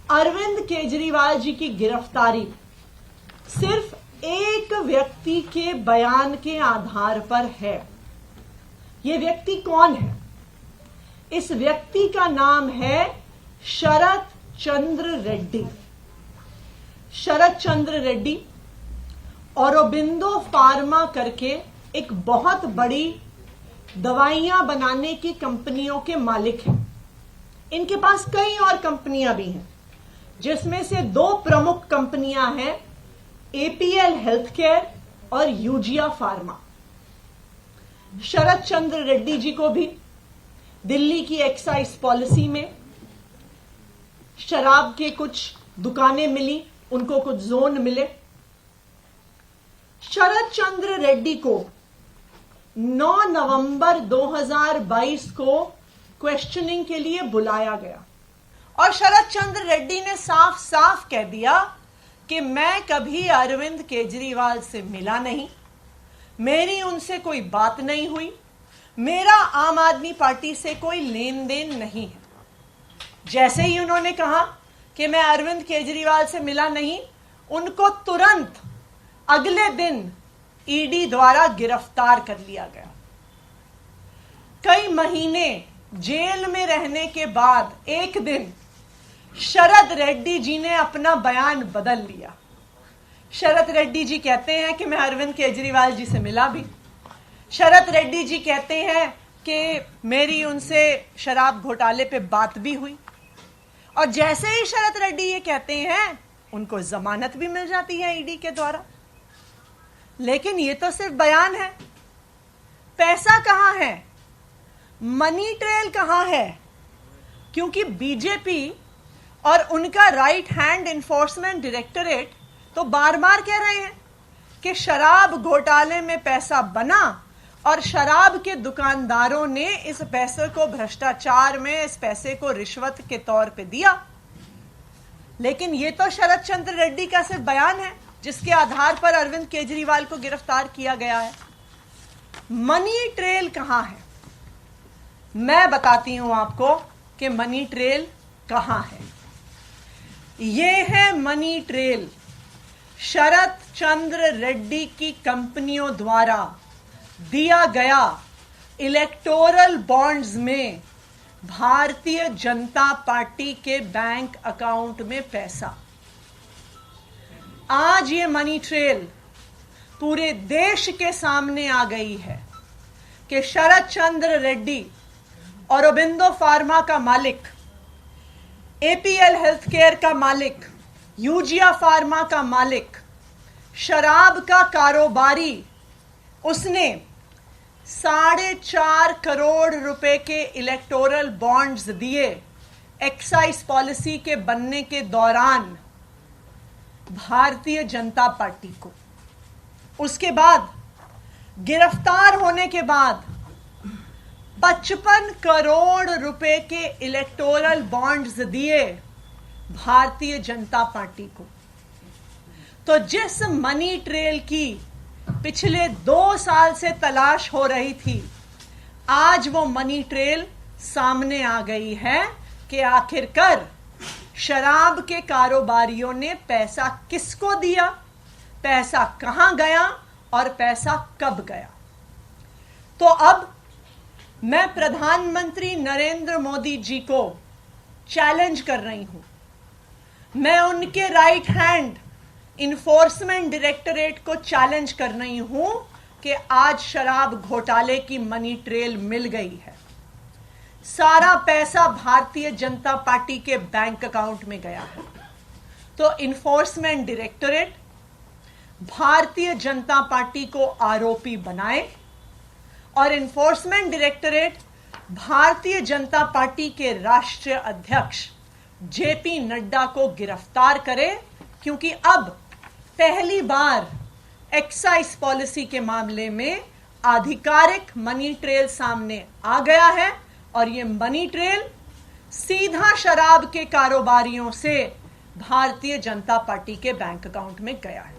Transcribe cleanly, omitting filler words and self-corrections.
अरविंद केजरीवाल जी की गिरफ्तारी सिर्फ एक व्यक्ति के बयान के आधार पर है। यह व्यक्ति कौन है? इस व्यक्ति का नाम है शरद चंद्र रेड्डी। शरद चंद्र रेड्डी औरोबिंदो फार्मा करके एक बहुत बड़ी दवाइयां बनाने की कंपनियों के मालिक हैं। इनके पास कई और कंपनियां भी हैं, जिसमें से दो प्रमुख कंपनियां हैं, एपीएल हेल्थकेयर और यूजिया फार्मा। शरद चंद्र रेड्डी जी को भी दिल्ली की एक्साइज पॉलिसी में शराब के कुछ दुकानें मिली, उनको कुछ जोन मिले। शरद चंद्र रेड्डी को 9 नवंबर 2022 को क्वेश्चनिंग के लिए बुलाया गया और शरद चंद्र रेड्डी ने साफ साफ कह दिया कि मैं कभी अरविंद केजरीवाल से मिला नहीं, मेरी उनसे कोई बात नहीं हुई, मेरा आम आदमी पार्टी से कोई लेन देन नहीं है। जैसे ही उन्होंने कहा कि मैं अरविंद केजरीवाल से मिला नहीं, उनको तुरंत अगले दिन ईडी द्वारा गिरफ्तार कर लिया गया। कई महीने जेल में रहने के बाद एक दिन शरद रेड्डी जी ने अपना बयान बदल लिया। शरद रेड्डी जी कहते हैं कि मैं अरविंद केजरीवाल जी से मिला भी। शरद रेड्डी जी कहते हैं कि मेरी उनसे शराब घोटाले पे बात भी हुई। और जैसे ही शरद रेड्डी ये कहते हैं, उनको जमानत भी मिल जाती है ईडी के द्वारा। लेकिन ये तो सिर्फ बयान है। पैसा कहां है? मनी ट्रेल कहां है? क्योंकि बीजेपी और उनका राइट हैंड इन्फोर्समेंट डायरेक्टरेट तो बार बार कह रहे हैं कि शराब घोटाले में पैसा बना और शराब के दुकानदारों ने इस पैसे को भ्रष्टाचार में, इस पैसे को रिश्वत के तौर पे दिया। लेकिन ये तो शरद चंद्र रेड्डी का सिर्फ बयान है, जिसके आधार पर अरविंद केजरीवाल को गिरफ्तार किया गया है। मनी ट्रेल कहां है? मैं बताती हूं आपको कि मनी ट्रेल कहां है। ये है मनी ट्रेल शरद चंद्र रेड्डी की कंपनियों द्वारा दिया गया इलेक्टोरल बॉन्ड्स में भारतीय जनता पार्टी के बैंक अकाउंट में पैसा। आज ये मनी ट्रेल पूरे देश के सामने आ गई है कि शरद चंद्र रेड्डी औरोबिंदो फार्मा का मालिक, एपीएल हेल्थकेयर का मालिक, यूजिया फार्मा का मालिक, शराब का कारोबारी, उसने 4.5 करोड़ रुपए के इलेक्टोरल बॉन्ड्स दिए एक्साइज पॉलिसी के बनने के दौरान भारतीय जनता पार्टी को। उसके बाद गिरफ्तार होने के बाद 55 करोड़ रुपए के इलेक्टोरल बॉन्ड्स दिए भारतीय जनता पार्टी को। तो जिस मनी ट्रेल की पिछले 2 साल से तलाश हो रही थी, आज वो मनी ट्रेल सामने आ गई है कि आखिरकार शराब के कारोबारियों ने पैसा किसको दिया, पैसा कहां गया और पैसा कब गया। तो अब मैं प्रधानमंत्री नरेंद्र मोदी जी को चैलेंज कर रही हूं। मैं उनके राइट हैंड इन्फोर्समेंट डायरेक्टरेट को चैलेंज कर रही हूं कि आज शराब घोटाले की मनी ट्रेल मिल गई है। सारा पैसा भारतीय जनता पार्टी के बैंक अकाउंट में गया है। तो enforcement directorate Bharatiya Janata party को आरोपी बनाए और enforcement directorate Bharatiya Janata party के राष्ट्रीय अध्यक्ष जेपी नड्डा को गिरफ्तार करे, क्योंकि अब पहली बार एक्साइज पॉलिसी के मामले में आधिकारिक मनी ट्रेल सामने आ गया है और ये मनी ट्रेल सीधा शराब के कारोबारियों से भारतीय जनता पार्टी के बैंक अकाउंट में गया है।